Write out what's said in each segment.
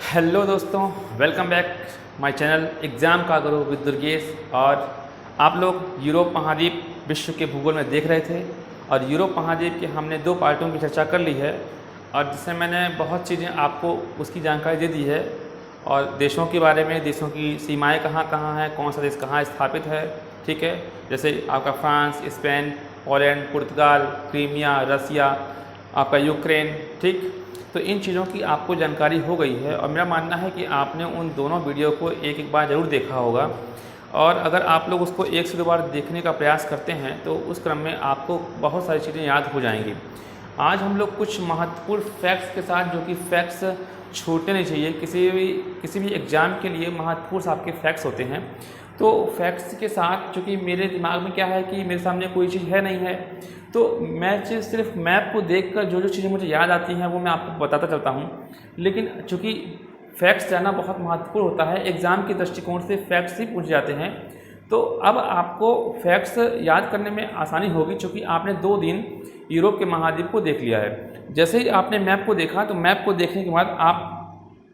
Hello दोस्तों, welcome back my channel exam का गुरु with Durgesh. और आप लोग यूरोप महाद्वीप विश्व के भूगोल में देख रहे थे और यूरोप महाद्वीप के हमने 2 पार्टों की चर्चा कर ली है और जिसमें मैंने बहुत चीज़ें आपको उसकी जानकारी दे दी है और देशों के बारे में, देशों की सीमाएं कहाँ कहाँ हैं, कौन सा देश कहाँ स्थापित है। ठीक है, जैसे आपका फ्रांस, स्पेन, पोलैंड, पुर्तगाल, क्रीमिया, रसिया, आपका यूक्रेन। ठीक, तो इन चीज़ों की आपको जानकारी हो गई है और मेरा मानना है कि आपने उन दोनों वीडियो को एक एक बार ज़रूर देखा होगा और अगर आप लोग उसको 1 से 2 बार देखने का प्रयास करते हैं तो उस क्रम में आपको बहुत सारी चीज़ें याद हो जाएंगी। आज हम लोग कुछ महत्वपूर्ण फैक्ट्स के साथ, जो कि फैक्ट्स छूटने नहीं चाहिए, किसी भी एग्ज़ाम के लिए महत्वपूर्ण आपके फैक्ट्स होते हैं। तो फैक्ट्स के साथ, चूँकि मेरे दिमाग में क्या है कि मेरे सामने कोई चीज़ है नहीं है, तो मैं सिर्फ मैप को देखकर जो जो चीज़ें मुझे याद आती हैं वो मैं आपको बताता चलता हूँ। लेकिन चूँकि फैक्ट्स जानना बहुत महत्वपूर्ण होता है, एग्ज़ाम के दृष्टिकोण से फैक्ट्स ही पूछ जाते हैं, तो अब आपको फैक्ट्स याद करने में आसानी होगी चूँकि आपने 2 दिन यूरोप के महाद्वीप को देख लिया है। जैसे ही आपने मैप को देखा तो मैप को देखने के बाद आप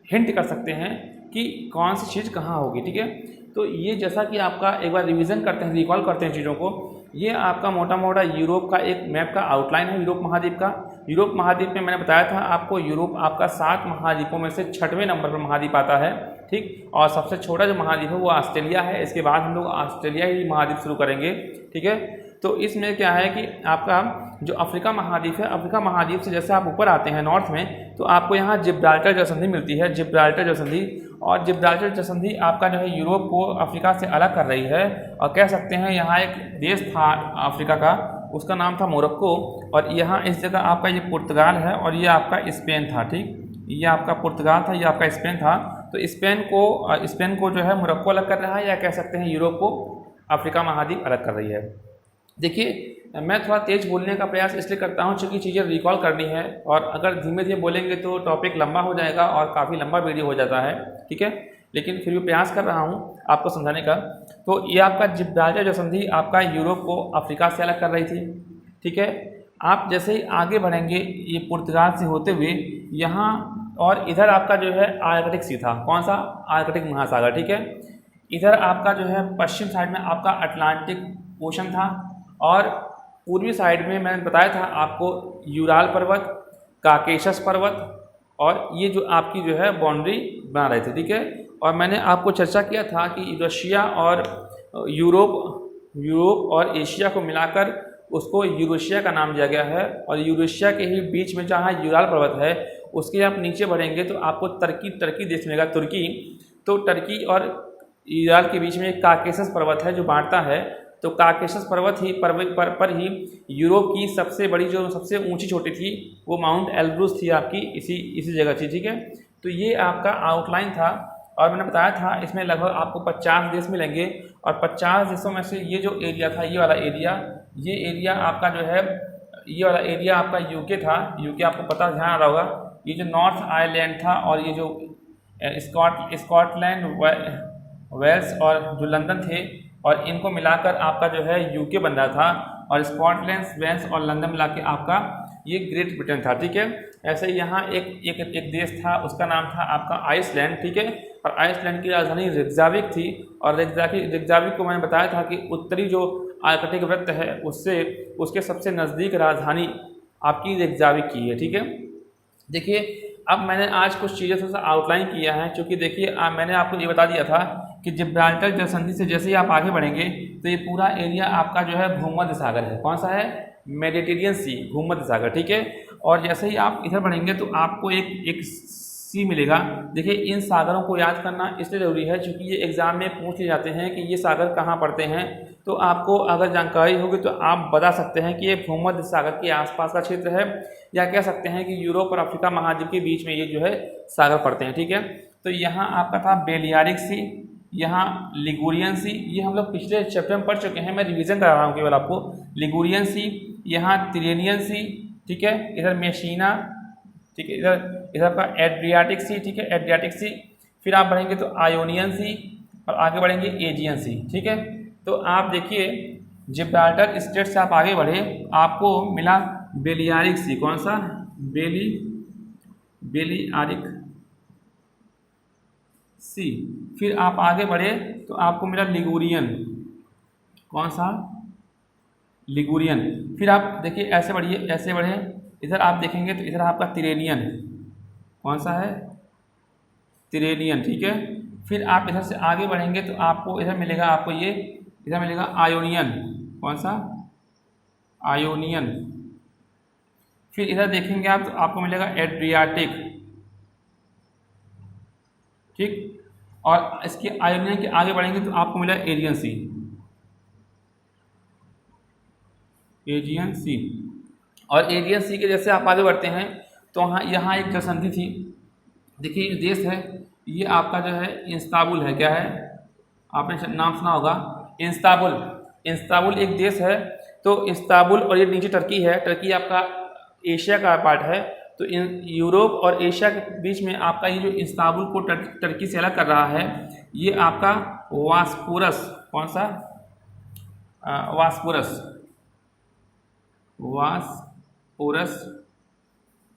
हिंट कर सकते हैं कि कौन सी चीज़ कहाँ होगी। ठीक है, तो ये जैसा कि आपका एक बार रिवीजन करते हैं, रिकॉल करते हैं चीज़ों को, ये आपका मोटा मोटा यूरोप का एक मैप का आउटलाइन है यूरोप महाद्वीप का। यूरोप महाद्वीप में मैंने बताया था आपको, यूरोप आपका 7 महाद्वीपों में से 6वें नंबर पर महाद्वीप आता है। ठीक, और सबसे छोटा जो महाद्वीप है वो ऑस्ट्रेलिया है। इसके बाद हम लोग ऑस्ट्रेलिया ही महाद्वीप शुरू करेंगे। ठीक है, तो इसमें क्या है कि आपका जो अफ्रीका महाद्वीप है, अफ्रीका महाद्वीप से जैसे आप ऊपर आते हैं नॉर्थ में, तो आपको यहाँ जिब्राल्टर जलसंधि मिलती है, जिब्राल्टर जलसंधि। और जिब्राल्टर जलसंधि आपका जो है यूरोप को अफ्रीका से अलग कर रही है। और कह सकते हैं यहाँ एक देश था अफ्रीका का, उसका नाम था मोरक्को, और यहाँ इस जगह आपका ये पुर्तगाल है और ये आपका स्पेन था। ठीक, ये आपका पुर्तगाल था, ये आपका स्पेन था। तो स्पेन को जो है मोरक्को अलग कर रहा है, या कह सकते हैं यूरोप को अफ्रीका महाद्वीप अलग कर रही है। देखिए, मैं थोड़ा तेज़ बोलने का प्रयास इसलिए करता हूँ क्योंकि चीज़ें रिकॉल करनी है, और अगर धीमे धीमे बोलेंगे तो टॉपिक लंबा हो जाएगा और काफ़ी लंबा वीडियो हो जाता है। ठीक है, लेकिन फिर भी प्रयास कर रहा हूँ आपको समझाने का। तो ये आपका जिब्राल्टर जलसंधि आपका यूरोप को अफ्रीका से अलग कर रही थी। ठीक है, आप जैसे ही आगे बढ़ेंगे ये पुर्तगाल से होते हुए यहाँ, और इधर आपका जो है आर्कटिक सी था, कौन सा, आर्कटिक महासागर। ठीक है, इधर आपका जो है पश्चिम साइड में आपका अटलांटिक ओशन था, और पूर्वी साइड में मैंने बताया था आपको यूराल पर्वत, काकेशस पर्वत, और ये जो आपकी जो है बाउंड्री बना रहे थे। ठीक है, और मैंने आपको चर्चा किया था कि रशिया और यूरोप और एशिया को मिलाकर उसको यूरेशिया का नाम दिया गया है। और यूरेशिया के ही बीच में जहाँ यूराल पर्वत है, उसके आप नीचे बढ़ेंगे तो आपको टर्की देश मिलेगा, तुर्की। तो टर्की और यूराल के बीच में एक काकेशस पर्वत है जो बांटता है। तो काकेशस पर्वत पर ही यूरोप की सबसे बड़ी, जो सबसे ऊंची चोटी थी, वो माउंट एल्ब्रूस थी आपकी, इसी जगह थी। ठीक है, तो ये आपका आउटलाइन था, और मैंने बताया था इसमें लगभग आपको 50 देश मिलेंगे, और 50 देशों में से ये जो एरिया था, ये वाला एरिया आपका जो है, ये वाला एरिया आपका यूके था। यूके आपको पता, ध्यान आ रहा होगा, ये जो नॉर्थ आयरलैंड था, और ये जो स्कॉटलैंड, वेल्स और जो लंदन थे, और इनको मिलाकर आपका जो है यूके बन रहा था, और स्कॉटलैंड, वेल्स और लंदन मिला के आपका ये ग्रेट ब्रिटेन था। ठीक है, ऐसे ही यहाँ एक देश था, उसका नाम था आपका आइसलैंड। ठीक है, और आइसलैंड की राजधानी रेकजाविक थी, और रेकजाविक को मैंने बताया था कि उत्तरी जो आर्कटिक वृत्त है उसके सबसे नज़दीक राजधानी आपकी रेकजाविक की है। ठीक है, देखिए अब मैंने आज कुछ चीज़ें थोड़ा सा आउटलाइन किया है, क्योंकि देखिए मैंने आपको ये बता दिया था कि जिब्राल्टर जलसंधि से जैसे ही आप आगे बढ़ेंगे तो ये पूरा एरिया आपका जो है भूमध्य सागर है। कौन सा है, मेडिटेरियन सी, भूमध्य सागर। ठीक है, और जैसे ही आप इधर बढ़ेंगे तो आपको एक सी मिलेगा। देखिए, इन सागरों को याद करना इसलिए ज़रूरी है क्योंकि ये एग्ज़ाम में पूछ लिए जाते हैं कि ये सागर कहाँ पड़ते हैं। तो आपको अगर जानकारी होगी तो आप बता सकते हैं कि ये भूमध्य सागर के आसपास का क्षेत्र है, या कह सकते हैं कि यूरोप और अफ्रीका महाद्वीप के बीच में ये जो है सागर पड़ते हैं। ठीक है, तो यहाँ आपका था बेलियारिक सी, यहाँ लिगुरियन सी, ये हम लोग पिछले चैप्टर में पढ़ चुके हैं, मैं रिवीजन करा रहा हूँ केवल आपको। लिगुरियन सी, यहाँ तिरेनियन सी, ठीक है, इधर मेसिना, ठीक है, इधर आपका एड्रियाटिक सी। ठीक है, एड्रियाटिक सी, फिर आप बढ़ेंगे तो आयोनियन सी, और आगे बढ़ेंगे एजियन सी। ठीक है, तो आप देखिए जिब्राल्टर स्टेट से आप आगे बढ़े, आपको मिला बेलियारिक सी। कौन सा, बेलियारिक सी। फिर आप आगे बढ़े तो आपको मिला लिगुरियन। कौन सा? लिगुरियन। फिर आप देखिए ऐसे बढ़िए, ऐसे बढ़े, इधर आप देखेंगे तो इधर आपका तिरेनियन है। कौन सा है? तिरेनियन, ठीक है। फिर आप इधर से आगे बढ़ेंगे तो आपको इधर मिलेगा, आपको ये इधर मिलेगा आयोनियन। कौन सा? आयोनियन। फिर इधर देखेंगे आप तो आपको मिलेगा एड्रियाटिक, ठीक। और इसके आयोनियन के आगे बढ़ेंगे तो आपको मिला एजियन सी। एजियन सी। और एजियन सी के जैसे आप आगे बढ़ते हैं तो यहाँ एक जलसंधि थी। देखिए ये देश है, ये आपका जो है इस्तांबुल है। क्या है? आपने नाम सुना होगा, इस्तांबुल। इस्तांबुल एक देश है। तो इस्तांबुल और ये नीचे टर्की है। टर्की आपका एशिया का पार्ट है। तो यूरोप और एशिया के बीच में आपका ये जो इस्तांबुल को टर्की से अलग कर रहा है, ये आपका वास्पोरस। कौन सा? वास्पोरस। वास्पोरस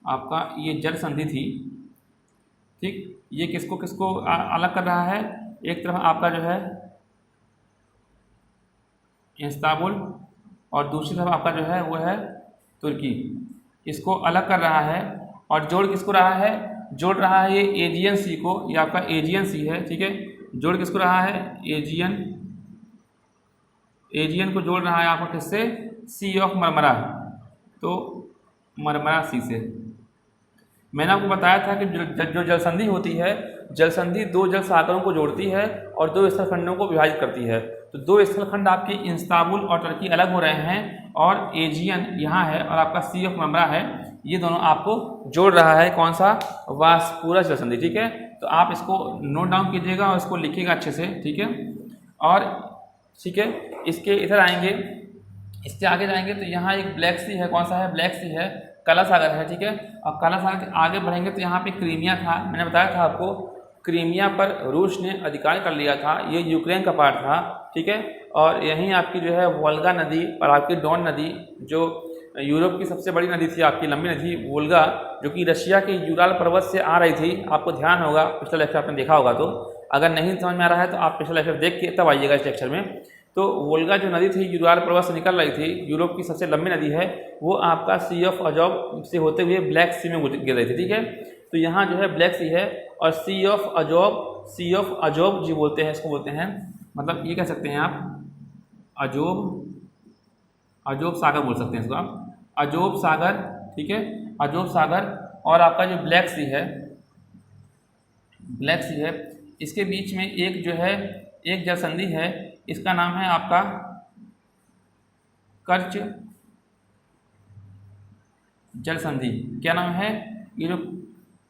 आपका ये जल संधि थी, ठीक। ये किसको किसको अलग कर रहा है? एक तरफ आपका जो है इस्तांबुल और दूसरी तरफ आपका जो है वो है तुर्की। इसको अलग कर रहा है और जोड़ किसको रहा है? जोड़ रहा है ये एजियन सी को। ये आपका एजियन सी है, ठीक है। जोड़ किसको रहा है? एजियन। एजियन को जोड़ रहा है आपका किससे? सी ऑफ मरमरा। तो मरमरा सी से। मैंने आपको बताया था कि जो जलसंधि होती है, जलसंधि दो जल सागरों को जोड़ती है और दो स्थलखंडों को विभाजित करती है। तो दो स्थलखंड आपके इस्तांबुल और टर्की अलग हो रहे हैं और एजियन यहाँ है और आपका सी ऑफ मरमरा है। ये दोनों आपको जोड़ रहा है। कौन सा? वास्पोरस जलसंधि, ठीक है। तो आप इसको नोट डाउन कीजिएगा और इसको लिखिएगा अच्छे से, ठीक है। और ठीक है, इसके इधर आएंगे, इससे आगे जाएंगे तो यहाँ एक ब्लैक सी है। कौन सा है? ब्लैक सी है। काला सागर है, ठीक है। और काला सागर के आगे बढ़ेंगे तो यहाँ पे क्रीमिया था। मैंने बताया था आपको, क्रीमिया पर रूस ने अधिकार कर लिया था। ये यूक्रेन का पार्ट था, ठीक है। और यहीं आपकी जो है वोल्गा नदी और आपकी डॉन नदी, जो यूरोप की सबसे बड़ी नदी थी, आपकी लंबी नदी वोल्गा, जो कि रशिया के यूराल पर्वत से आ रही थी। आपको ध्यान होगा, पिछला लेक्चर आपने देखा होगा। तो अगर नहीं समझ में आ रहा है तो आप पिछला लेक्चर देख के तब आइएगा इस लेक्चर में। तो वोल्गा जो नदी थी यूराल पर्वत से निकल रही थी, यूरोप की सबसे लंबी नदी है, वो आपका सी ऑफ अजोब से होते हुए ब्लैक सी में गिर रही थी, ठीक है। तो यहाँ जो है ब्लैक सी है और सी ऑफ अजोब जी बोलते हैं, इसको बोलते हैं, मतलब ये कह सकते हैं आप अजोब सागर बोल सकते हैं इसको आप, अजोब सागर, ठीक है। अजोब सागर और आपका जो ब्लैक सी है, इसके बीच में एक जो है एक जलसंधि है, इसका नाम है आपका कर्च जलसंधि। क्या नाम है? ये जो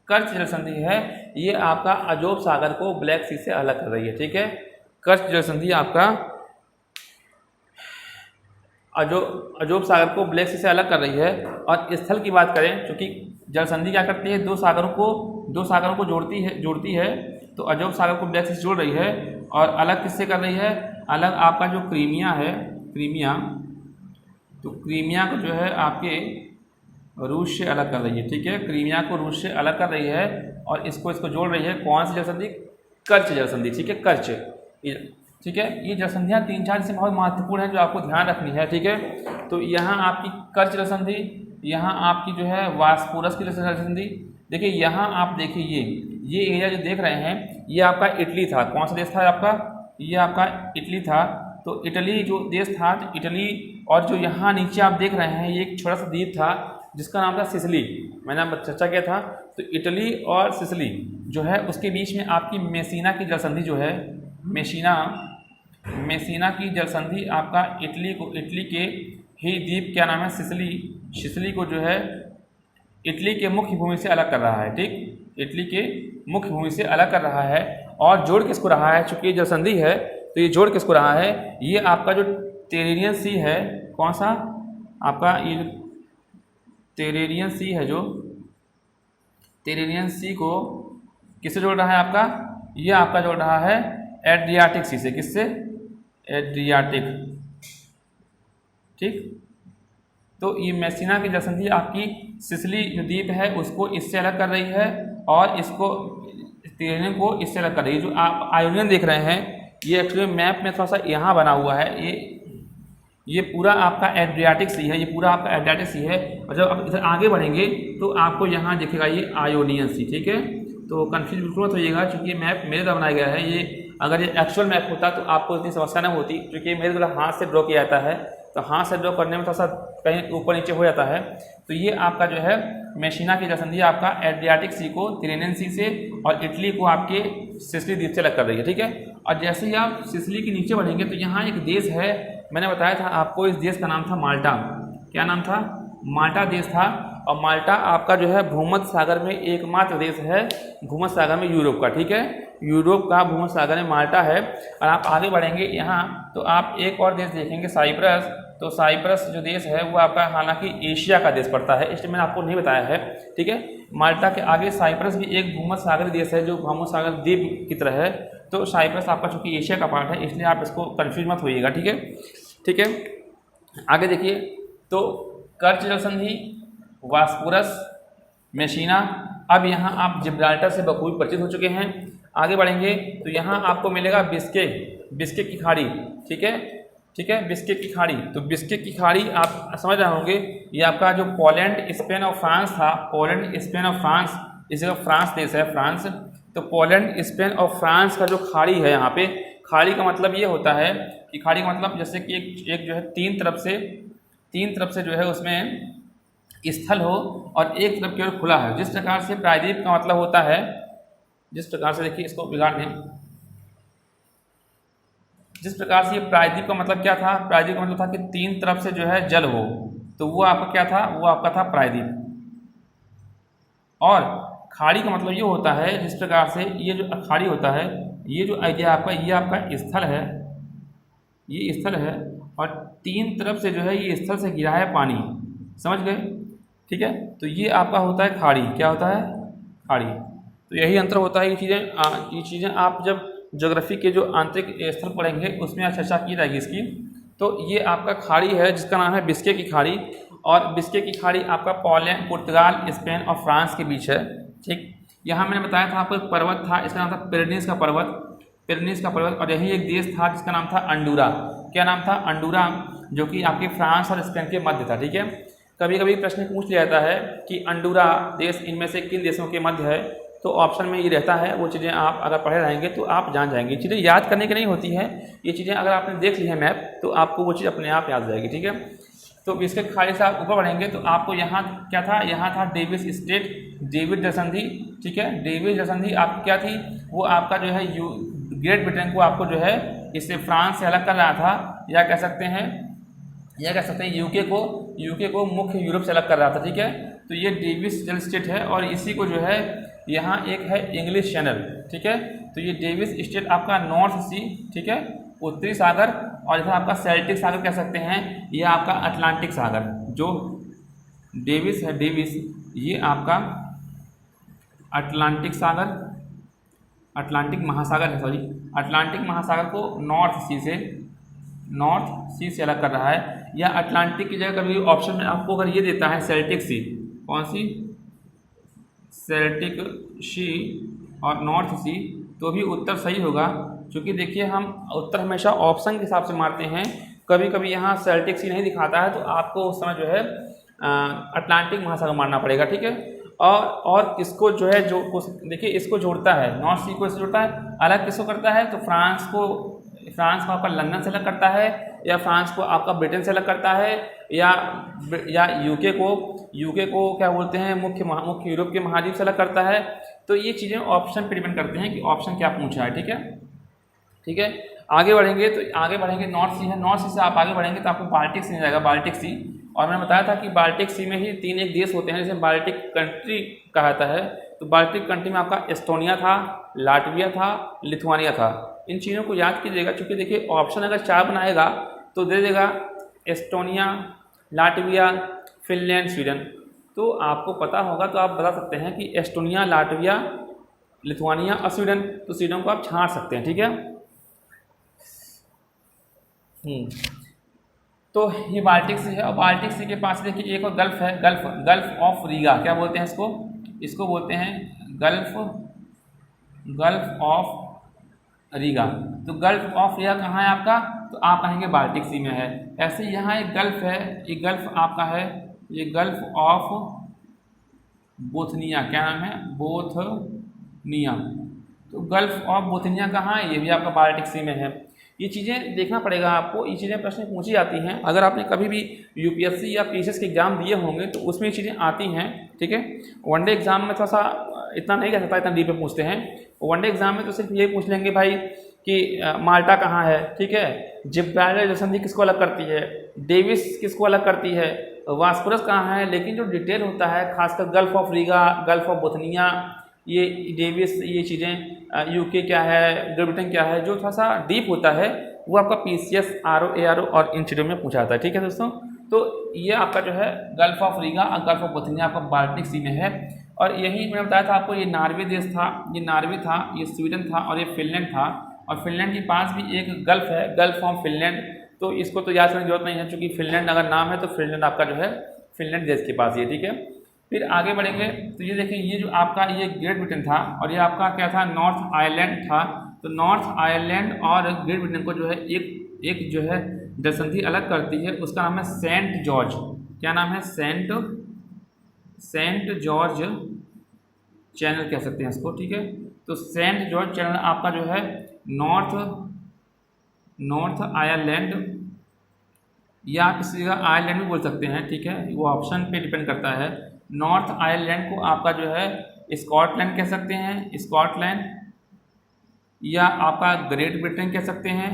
कर्च जलसंधि है, ये आपका अजोब सागर को ब्लैक सी से अलग कर रही है, ठीक है। कर्च जलसंधि आपका अजोब सागर को ब्लैक सी से अलग कर रही है। और स्थल की बात करें, क्योंकि जलसंधि क्या करती है? दो सागरों को जोड़ती है। तो अजोब सागर को ब्लैक सी से जोड़ रही है और अलग किससे कर रही है? अलग आपका जो क्रीमिया है, तो क्रीमिया को जो है आपके रूस से अलग कर रही है, ठीक है। क्रीमिया को रूस से अलग कर रही है और इसको जोड़ रही है। कौन सी जलसंधि? कर्च जलसंधि, ठीक है। कर्च, ठीक है। ये जलसंधियाँ 3-4 से बहुत महत्वपूर्ण है जो आपको ध्यान रखनी है, ठीक है। तो यहाँ आपकी कर्च जलसंधि, यहाँ आपकी जो है वास्पोरस की जलसंधि। देखिए यहाँ आप देखिए ये एरिया जो देख रहे हैं, ये आपका इटली था। कौन सा देश था आपका? ये आपका इटली था। तो इटली जो देश था, तो इटली, और जो यहाँ नीचे आप देख रहे हैं ये एक छोटा सा द्वीप था जिसका नाम था सिसिली। मैंने आप चर्चा किया था। तो इटली और सिसिली जो है उसके बीच में आपकी मेसिना की जलसंधि जो है, मेसिना की जलसंधि आपका इटली के ही द्वीप, क्या नाम है? सिसिली को जो है इटली के मुख्य भूमि से अलग कर रहा है, ठीक। इटली के मुख्य भूमि से अलग कर रहा है और जोड़ किसको रहा है? चूंकि जलसंधि है तो ये जोड़ किसको रहा है? ये आपका जो टेरेनियन सी है, कौन सा? आपका ये टेरेनियन सी है, जो टेरेनियन सी को किससे जोड़ रहा है आपका? ये आपका जोड़ रहा है एड्रियाटिक सी से। किससे? एड्रियाटिक, ठीक। तो ये मेसिना की जलसंधि आपकी सिसिली जो द्वीप है उसको इससे अलग कर रही है और इसको तिरेनियन को इससे अलग कर रही है। जो आप आयोनियन देख रहे हैं ये एक्चुअली मैप में थोड़ा सा यहाँ बना हुआ है, ये पूरा आपका एड्रियाटिक सी है, ये पूरा आपका एड्रियाटिक सी है। और जब आप इधर आगे बढ़ेंगे तो आपको यहाँ दिखेगा ये आयोनियन सी, ठीक है। तो कंफ्यूज बिल्कुल मत होइएगा, क्योंकि ये मैप मेरे द्वारा बनाया गया है। ये अगर ये एक्चुअल मैप होता तो आपको इतनी समस्या नहीं होती, क्योंकि मेरे द्वारा हाथ से ड्रॉ किया जाता है, तो हाथ से ड्रॉ करने में थोड़ा सा कहीं ऊपर नीचे हो जाता है। तो ये आपका जो है मेसिना की जलसंधि आपका एड्रियाटिक सी को तिरेनियन सी से और इटली को आपके सिसिली द्वीप से अलग कर रही है, ठीक है। और जैसे ही आप सिसिली के नीचे बढ़ेंगे तो यहाँ एक देश है, मैंने बताया था आपको, इस देश का नाम था माल्टा। क्या नाम था? माल्टा देश था। और माल्टा आपका जो है भूमध्य सागर में एकमात्र देश है, भूमध्य सागर में यूरोप का, ठीक है। यूरोप का भूमध्य सागर में माल्टा है। और आप आगे बढ़ेंगे यहाँ तो आप एक और देश देखेंगे, साइप्रस। तो साइप्रस जो देश है वो आपका हालांकि एशिया का देश पड़ता है, इसलिए मैंने आपको नहीं बताया है, ठीक है। माल्टा के आगे साइप्रस भी एक भूमध्य सागरीय देश है जो भूमध्य सागर द्वीप की तरह है। तो साइप्रस आपका चूंकि एशिया का पार्ट है, इसलिए आप इसको कन्फ्यूज मत होइएगा, ठीक है, ठीक है। आगे देखिए, तो कर्च जलसंधि, वास्पुरस, मेसिना। अब यहाँ आप जिब्राल्टर से बखूबी परिचित हो चुके हैं। आगे बढ़ेंगे तो यहाँ आपको मिलेगा बिस्केक की खाड़ी, ठीक है, ठीक है, बिस्केक की खाड़ी। तो बिस्केक की खाड़ी आप समझ रहे होंगे, ये आपका जो पोलैंड, स्पेन और फ्रांस था, पोलैंड, स्पेन और फ्रांस, इस जगह फ्रांस देश है, फ्रांस। तो पोलैंड, स्पेन और फ्रांस का जो खाड़ी है, यहाँ पे खाड़ी का मतलब ये होता है कि खाड़ी का मतलब जैसे कि एक जो है तीन तरफ से जो है उसमें स्थल हो और एक तरफ केवल खुला है। जिस प्रकार से प्रायद्वीप का मतलब होता है, जिस प्रकार से देखिए इसको बिगाड़ दें, जिस प्रकार से ये प्रायद्वीप का मतलब क्या था, प्रायद्वीप का मतलब था कि तीन तरफ से जो है जल हो, तो वो आपका क्या था, वो आपका था प्रायद्वीप। और खाड़ी का मतलब ये होता है, जिस प्रकार से ये जो खाड़ी होता है, ये जो आइडिया आपका, ये आपका स्थल है, ये स्थल है और तीन तरफ से जो है ये स्थल से गिरा है पानी, समझ गए, ठीक है। तो ये आपका होता है खाड़ी। क्या होता है? खाड़ी। तो यही अंतर होता है। ये चीज़ें आप जब ज्योग्राफी के जो आंतरिक स्थल पढ़ेंगे उसमें चर्चा की जाएगी इसकी। तो ये आपका खाड़ी है जिसका नाम है बिस्केक की खाड़ी। और बिस्केक की खाड़ी आपका पोलैंड, पुर्तगाल, स्पेन और फ्रांस के बीच है, ठीक। यहाँ मैंने बताया था आपको एक पर्वत था, इसका नाम था पिरेनीज का पर्वत। और यही एक देश था जिसका नाम था अंडूरा। क्या नाम था? अंडूरा, जो कि आपके फ्रांस और स्पेन के मध्य था, ठीक है। कभी कभी प्रश्न पूछ लिया जाता है कि अंडूरा देश इनमें से किन देशों के मध्य है, तो ऑप्शन में ये रहता है। वो चीज़ें आप अगर पढ़े रहेंगे तो आप जान जाएंगे। ये चीज़ें याद करने की नहीं होती है, ये चीज़ें अगर आपने देख ली है मैप तो आपको वो चीज़ अपने आप याद हो जाएगी, ठीक है। तो इसके खाड़ी से आप ऊपर बढ़ेंगे तो आपको यहाँ क्या था, यहाँ था डेविस स्टेट, डेविड जलसंधि, ठीक है। डेविड जलसंधि आपकी क्या थी, वो आपका जो है ग्रेट ब्रिटेन को आपको जो है इससे फ्रांस से अलग कर रहा था, या कह सकते हैं यूके को मुख्य यूरोप से अलग कर रहा था, ठीक है। तो ये डेविस जल स्टेट है और इसी को जो है यहाँ एक है इंग्लिश चैनल, ठीक है। तो ये डेविस स्टेट आपका नॉर्थ सी, ठीक है, उत्तरी सागर, और इधर आपका सेल्टिक सागर कह सकते हैं, ये आपका अटलांटिक सागर। जो डेविस है, डेविस ये आपका अटलांटिक महासागर है, सॉरी, अटलांटिक महासागर को नॉर्थ सी से अलग कर रहा है। या अटलांटिक की जगह कभी ऑप्शन में आपको अगर ये देता है सेल्टिक सी, कौन सी, सेल्टिक सी और नॉर्थ सी, तो भी उत्तर सही होगा। क्योंकि देखिए हम उत्तर हमेशा ऑप्शन के हिसाब से मारते हैं, कभी कभी यहाँ सेल्टिक सी नहीं दिखाता है तो आपको उस समय जो है अटलांटिक महासागर मारना पड़ेगा, ठीक है। और इसको जो है जो देखिए इसको जोड़ता है, नॉर्थ सी को इससे जोड़ता है, अलग किसको करता है, तो फ्रांस को आपका लंदन से अलग करता है, या फ्रांस को आपका ब्रिटेन से अलग करता है, या यूके को क्या बोलते हैं, मुख्य यूरोप के महाद्वीप से अलग करता है। तो ये चीज़ें ऑप्शन पर डिपेंड करते हैं कि ऑप्शन क्या पूछा है, ठीक है, ठीक है। आगे बढ़ेंगे नॉर्थ सी है, नॉर्थ सी से आप आगे बढ़ेंगे तो आपको बाल्टिक सी मिल जाएगा, बाल्टिक सी। और मैंने बताया था कि बाल्टिक सी में ही तीन एक देश होते हैं जिसे बाल्टिक कंट्री कहा जाता है। तो बाल्टिक कंट्री में आपका एस्टोनिया था, लाटविया था, लिथुआनिया था। इन चीज़ों को याद कीजिएगा, क्योंकि देखिए ऑप्शन अगर 4 बनाएगा तो दे देगा एस्टोनिया, लाटविया, फिनलैंड, स्वीडन। तो आपको पता होगा तो आप बता सकते हैं कि एस्टोनिया, लाटविया, लिथुआनिया और स्वीडन। तो स्वीडन को आप छांट सकते हैं, ठीक है। तो ये बाल्टिक सी है। और बाल्टिक सी के पास देखिए एक और गल्फ है, गल्फ ऑफ रीगा। क्या बोलते हैं इसको बोलते हैं गल्फ गल्फ ऑफ रीगा। तो गल्फ ऑफ रीगा कहाँ है आपका, तो आप कहेंगे बाल्टिक सी में है। ऐसे यहाँ एक गल्फ है, ये गल्फ आपका है, ये गल्फ ऑफ बोथनिया, क्या नाम है, बोथनिया। तो गल्फ ऑफ बोथनिया कहाँ है, ये भी आपका बाल्टिक सी में है। ये चीज़ें देखना पड़ेगा आपको, ये चीज़ें प्रश्न पूछी जाती हैं। अगर आपने कभी भी यूपीएससी या पीसीएस के एग्जाम दिए होंगे तो उसमें ये चीज़ें आती हैं, ठीक है। वनडे एग्जाम में थोड़ा सा इतना नहीं कह सकता, इतना डीप में पूछते हैं। वनडे एग्जाम में तो सिर्फ ये पूछ लेंगे भाई कि माल्टा कहाँ है, ठीक है, जिब्राल्टर जलसंधि किसको अलग करती है, डेविस किसको अलग करती है, वास्कुरस कहाँ है। लेकिन जो डिटेल होता है खासकर gulf of Riga, gulf of Bothnia, ये डेविस, ये चीज़ें यूके क्या है, ग्रेट ब्रिटेन क्या है, जो थोड़ा सा डीप होता है वो आपका पीसीएस, आरओ, एआरओ और इन चीज़ों में पूछा जाता है, ठीक है दोस्तों। तो ये आपका जो है गल्फ ऑफ रीगा और गल्फ ऑफ बोथनिया आपका बाल्टिक सी में है। और यही मैंने बताया था आपको, ये नॉर्वे देश था, ये नॉर्वे था, ये स्वीडन था और ये फिनलैंड था। और फिनलैंड के पास भी एक गल्फ है, गल्फ ऑफ फिनलैंड। तो इसको तो याद करने की जरूरत नहीं है, क्योंकि फिनलैंड अगर नाम है तो फिनलैंड आपका जो है फिनलैंड देश के पास ये, ठीक है। फिर आगे बढ़ेंगे तो ये देखिए, ये जो आपका ये ग्रेट ब्रिटेन था और ये आपका क्या था, नॉर्थ आयरलैंड था। तो नॉर्थ आयरलैंड और ग्रेट ब्रिटेन को जो है एक जो है जलसंधि अलग करती है, उसका नाम है सेंट जॉर्ज। क्या नाम है, सेंट जॉर्ज चैनल कह सकते हैं इसको, ठीक है। तो सेंट जॉर्ज चैनल आपका जो है नॉर्थ आयरलैंड, या आप इसी जगह आयरलैंड भी बोल सकते हैं, ठीक है, वो ऑप्शन पे डिपेंड करता है। नॉर्थ आयरलैंड को आपका जो है स्कॉटलैंड कह सकते हैं, स्कॉटलैंड, या आपका ग्रेट ब्रिटेन कह सकते हैं।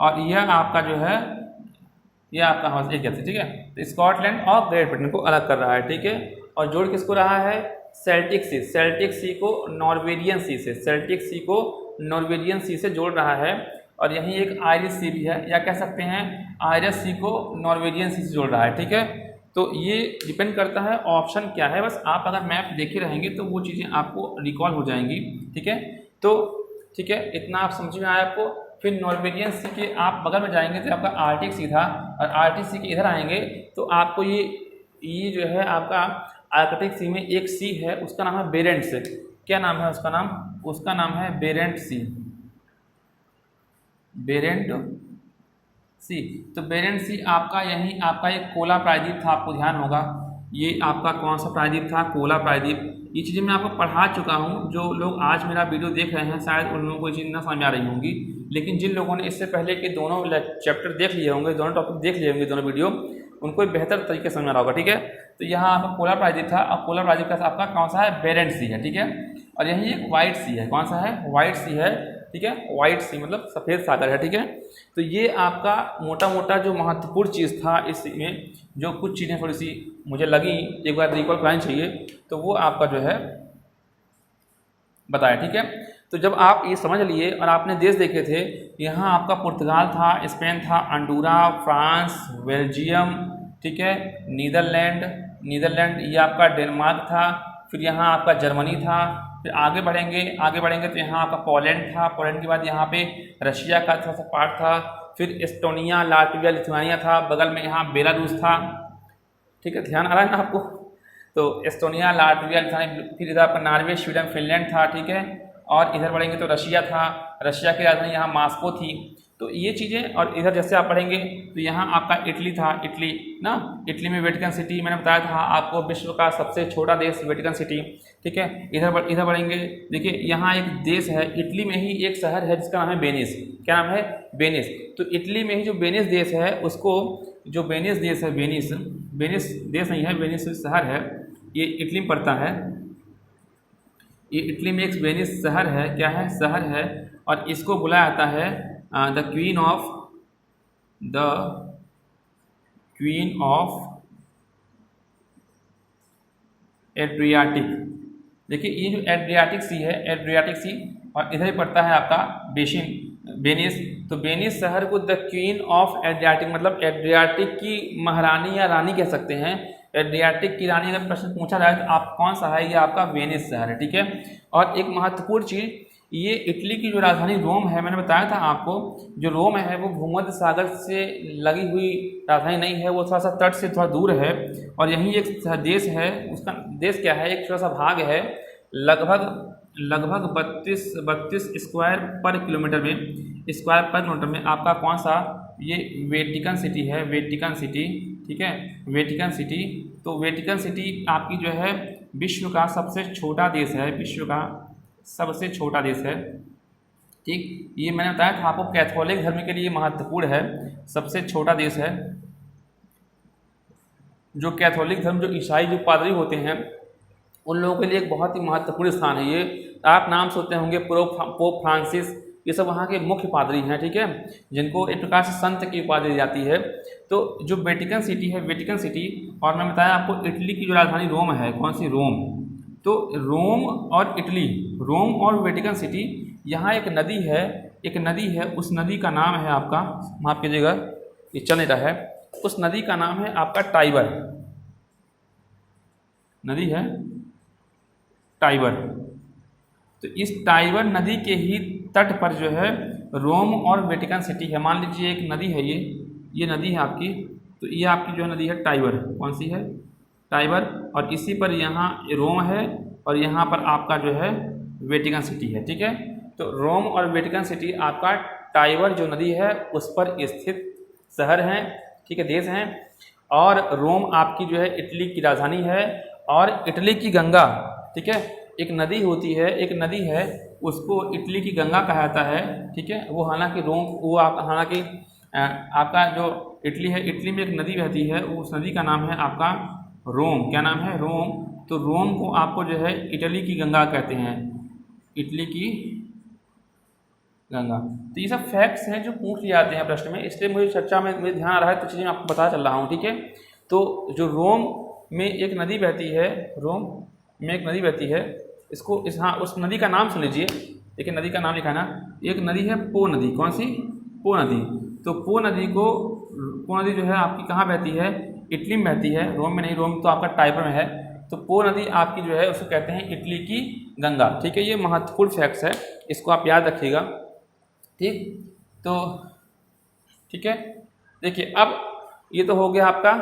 और यह आपका जो है ये आपका हाउस एक कहते हैं, ठीक है। तो स्कॉटलैंड और ग्रेट ब्रिटेन को अलग कर रहा है, ठीक है। और जोड़ किसको रहा है, सेल्टिक सी, सेल्टिक सी को नॉर्वेजियन सी से, सेल्टिक सी को नॉर्वेजियन सी से जोड़ रहा है। और यहीं एक आयरिश सी भी है, या कह सकते हैं आयरिश सी को नॉर्वेजियन सी से जोड़ रहा है, ठीक है। तो ये डिपेंड करता है ऑप्शन क्या है, बस आप अगर मैप देखे रहेंगे तो वो चीज़ें आपको रिकॉल हो जाएंगी, ठीक है। तो ठीक है, इतना आप समझ में आया आपको। फिर नॉर्वेजियन सी के आप बगल में जाएंगे तो आपका आर्टिक सी था, और आर्टिक सी के इधर आएंगे तो आपको ये जो है आपका आर्कटिक सी में एक सी है, उसका नाम है बेरेंट्स। क्या नाम है उसका नाम, उसका नाम है बेरेंट सी, बेरेंट सी। तो बेरेंट सी आपका यहीं आपका एक कोला प्रायद्वीप था, आपको ध्यान होगा। ये आपका कौन सा प्रायद्वीप था, कोला प्रायद्वीप। ये चीज़ें मैं आपको पढ़ा चुका हूँ, जो लोग आज मेरा वीडियो देख रहे हैं शायद उन लोगों को ये चीज़ ना समझ आ रही होंगी, लेकिन जिन लोगों ने इससे पहले के दोनों चैप्टर देख लिए होंगे, दोनों टॉपिक देख लिए होंगे, दोनों वीडियो, उनको बेहतर तरीके से समझ आ रहा होगा, ठीक है। तो यहाँ आपका कोला प्रायद्वीप था, और कोला प्रायद्वीप का आपका कौन सा है, बेरेंट सी है, ठीक है। और यहीं एक वाइट सी है, कौन सा है, वाइट सी है, ठीक है। वाइट सी मतलब सफ़ेद सागर है, ठीक है। तो ये आपका मोटा मोटा जो महत्वपूर्ण चीज़ था इसमें, जो कुछ चीज़ें थोड़ी सी मुझे लगी एक बार रिकॉल करानी चाहिए, तो वो आपका जो है बताया, ठीक है। तो जब आप ये समझ लिए और आपने देश देखे थे, यहाँ आपका पुर्तगाल था, स्पेन था, अंडोरा, फ्रांस, बेल्जियम, ठीक है, नीदरलैंड, ये आपका डेनमार्क था। फिर यहाँ आपका जर्मनी था। फिर आगे बढ़ेंगे तो यहाँ आपका पोलैंड था। पोलैंड के बाद यहाँ पे रशिया का थोड़ा सा पार्ट था। फिर एस्टोनिया, लाटविया, लिथुआनिया था। बगल में यहाँ बेलारूस था, ठीक है, ध्यान आ रहा है ना आपको। तो एस्टोनिया, लाटविया, लिथुआनिया, फिर इधर आपका नॉर्वे, स्वीडन, फिनलैंड था, ठीक है। और इधर बढ़ेंगे तो रशिया था, रशिया की राजधानी यहाँ मॉस्को थी। तो ये चीज़ें, और इधर जैसे आप पढ़ेंगे तो यहाँ आपका इटली था, इटली ना, इटली में वेटिकन सिटी, मैंने बताया था आपको, विश्व का सबसे छोटा देश वेटिकन सिटी, ठीक है। इधर बढ़ेंगे, देखिए यहाँ एक देश है, इटली में ही एक शहर है जिसका नाम है वेनिस। क्या नाम है, वेनिस। तो इटली में ही जो वेनिस देश है, उसको जो वेनिस देश है, वेनिस देश नहीं है, वेनिस शहर है, ये इटली में पड़ता है। ये इटली में एक वेनिस शहर है, क्या है, शहर है। और इसको बुलाया जाता है द क्वीन ऑफ एड्रियाटिक। देखिए ये जो एड्रियाटिक सी है, एड्रियाटिक सी, और इधर ही पड़ता है आपका वेनिस। तो वेनिस शहर को द क्वीन ऑफ एड्रियाटिक, मतलब एड्रियाटिक की महारानी या रानी कह सकते हैं। एड्रियाटिक की रानी अगर प्रश्न पूछा जाए तो आप कौन सा है, ये आपका वेनिस शहर है, ठीक है। और एक महत्वपूर्ण चीज़, ये इटली की जो राजधानी रोम है, मैंने बताया था आपको, जो रोम है वो भूमध्य सागर से लगी हुई राजधानी नहीं है, वो थोड़ा सा तट से थोड़ा दूर है। और यहीं एक देश है, उसका देश क्या है, एक छोटा सा भाग है, लगभग लगभग 32 स्क्वायर पर किलोमीटर में आपका कौन सा ये वेटिकन सिटी है, वेटिकन सिटी, ठीक है, वेटिकन सिटी। तो वेटिकन सिटी आपकी जो है विश्व का सबसे छोटा देश है, विश्व का सबसे छोटा देश है, ठीक। ये मैंने बताया था आपको कैथोलिक धर्म के लिए महत्वपूर्ण है, सबसे छोटा देश है। जो कैथोलिक धर्म, जो ईसाई, जो पादरी होते हैं, उन लोगों के लिए एक बहुत ही महत्वपूर्ण स्थान है ये। आप नाम सुनते होंगे पोप फ्रांसिस, ये सब वहाँ के मुख्य पादरी हैं, ठीक है, जिनको एक प्रकार से संत की उपाधि दी जाती है। तो जो वेटिकन सिटी है, वेटिकन सिटी, और मैं बताया आपको इटली की जो राजधानी रोम है, कौन सी, रोम। तो रोम और इटली, रोम और वेटिकन सिटी, यहाँ एक नदी है, उस नदी का नाम है आपका, माफ़ कीजिएगा ये चल नहीं रहा है, उस नदी का नाम है आपका टाइबर, नदी है टाइबर। तो इस टाइबर नदी के ही तट पर जो है रोम और वेटिकन सिटी है। मान लीजिए एक नदी है, ये नदी है आपकी, तो ये आपकी जो है नदी है टाइबर, कौन सी है, टाइबर, और इसी पर यहाँ रोम है और यहाँ पर आपका जो है वेटिकन सिटी है, ठीक है। तो रोम और वेटिकन सिटी आपका टाइबर जो नदी है उस पर स्थित शहर हैं, ठीक है, देश हैं। और रोम आपकी जो है इटली की राजधानी है, और इटली की गंगा, ठीक है, एक नदी होती है, एक नदी है, उसको इटली की गंगा कहा जाता है, ठीक है। वो हालांकि रोम, वो आप हालांकि आपका जो इटली है, इटली में एक नदी बहती है, उस नदी का नाम है आपका रोम। क्या नाम है, रोम। तो रोम को आपको जो है इटली की गंगा कहते हैं, इटली की गंगा। तो ये सब फैक्ट्स हैं जो पूछ लिए जाते हैं प्रश्न में, इसलिए मुझे चर्चा में मुझे ध्यान आ रहा है तो चीज़ें आपको बता चल रहा हूँ, ठीक है। तो जो रोम में एक नदी बहती है, रोम में एक नदी बहती है, इसको हाँ उस नदी का नाम सुन लीजिए, देखिए नदी का नाम लिखा है ना, एक नदी है पो नदी, कौन सी, पो नदी। तो पो नदी जो है आपकी कहाँ बहती है, इटली में बहती है, रोम में नहीं, रोम तो आपका टाइबर में है। तो पो नदी आपकी जो है उसको कहते हैं इटली की गंगा, ठीक है। ये महत्वपूर्ण फैक्ट्स है, इसको आप याद रखिएगा, ठीक। तो ठीक है, देखिए अब ये तो हो गया आपका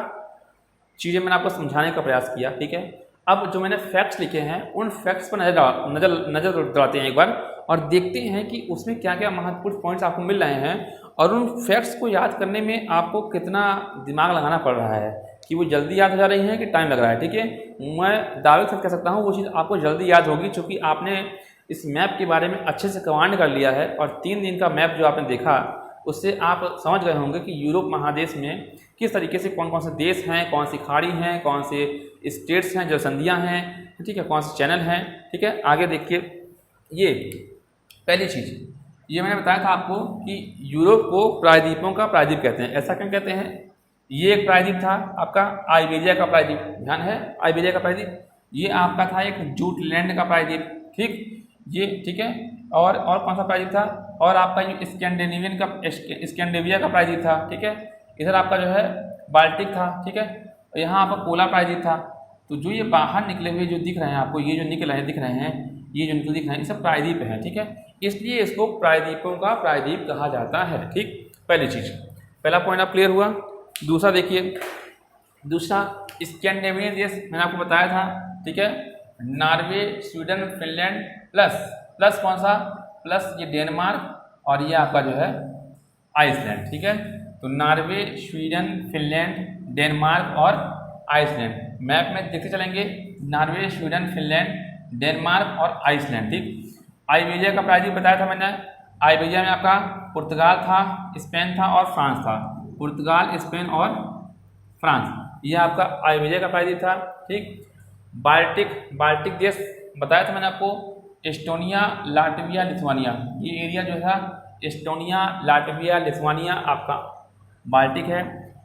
चीज़ें मैंने आपको समझाने का प्रयास किया, ठीक है। अब जो मैंने फैक्ट्स लिखे हैं उन फैक्ट्स पर नज़र दौड़ाते हैं एक बार, और देखते हैं कि उसमें क्या क्या महत्वपूर्ण पॉइंट्स आपको मिल रहे हैं, और उन फैक्ट्स को याद करने में आपको कितना दिमाग लगाना पड़ रहा है, कि वो जल्दी याद हो जा रही है कि टाइम लग रहा है, ठीक है। मैं दावे से कह सकता हूँ वो चीज़ आपको जल्दी याद होगी, क्योंकि आपने इस मैप के बारे में अच्छे से कमांड कर लिया है, और 3 दिन का मैप जो आपने देखा उससे आप समझ गए होंगे कि यूरोप महादेश में किस तरीके से कौन कौन से देश हैं, कौन सी खाड़ी हैं, कौन से स्टेट्स हैं, जलसंधियाँ हैं, ठीक है, कौन से चैनल हैं, ठीक है। आगे देखिए, ये पहली चीज़ ये मैंने बताया था आपको कि यूरोप को प्रायद्वीपों का प्रायद्वीप कहते हैं। ऐसा क्यों कहते हैं, ये एक प्रायद्वीप था आपका आइबेरिया का प्रायद्वीप, ध्यान है, आइबेरिया का प्रायद्वीप। ये आपका था एक जूटलैंड का प्रायद्वीप, ठीक, ये ठीक है। और कौन सा प्रायद्वीप था, और आपका ये स्कैंडिनेविया का प्रायद्वीप था, ठीक है। इधर आपका जो है बाल्टिक था, ठीक है। यहाँ आपका पोला प्रायद्वीप था। तो जो ये बाहर निकले हुए जो दिख रहे हैं आपको, ये जो निकल रहे दिख रहे हैं, ये जो निकल दिख रहे हैं, ये सब प्रायद्वीप हैं, ठीक है। इसलिए इसको प्रायद्वीपों का प्रायद्वीप कहा जाता है, ठीक। पहली चीज़, पहला पॉइंट आप क्लियर हुआ। दूसरा देखिए, दूसरा स्कैंडिनेवियन देश मैंने आपको बताया था, ठीक है, नॉर्वे, स्वीडन, फिनलैंड, प्लस कौन सा, प्लस ये डेनमार्क, और ये आपका जो है आइसलैंड, ठीक है। तो नॉर्वे, स्वीडन, फिनलैंड, डेनमार्क और आइसलैंड मैप में देखते चलेंगे, नॉर्वे, स्वीडन, फिनलैंड, डेनमार्क और आइसलैंड, ठीक। आइबेरिया का प्रायद्वीप बताया था मैंने, आइबेरिया में आपका पुर्तगाल था, स्पेन था और फ्रांस था, पुर्तगाल, स्पेन और फ्रांस, ये आपका आइबेरिया का प्रायद्वीप था, ठीक। बाल्टिक देश बताया था मैंने आपको, एस्टोनिया, लाटविया, लिथुआनिया, ये एरिया जो है एस्टोनिया, लाटविया, लिथुआनिया आपका बाल्टिक है।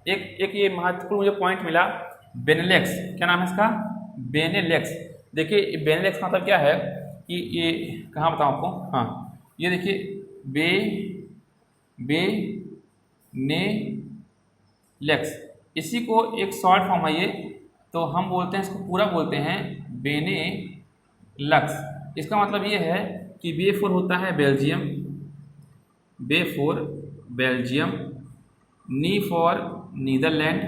एक ये महत्वपूर्ण मुझे पॉइंट मिला, बेनेलेक्स, क्या नाम है इसका, बेनेलेक्स। देखिए बेनेलेक्स का मतलब क्या है कि ये कहाँ बताऊँ आपको, हाँ ये देखिए बेनेलेक्स, इसी को एक शॉर्ट फॉर्म है ये, तो हम बोलते हैं इसको पूरा बोलते हैं बेनेलक्स। इसका मतलब ये है कि बे फॉर होता है Belgium, Be for Belgium, Ne for Netherland,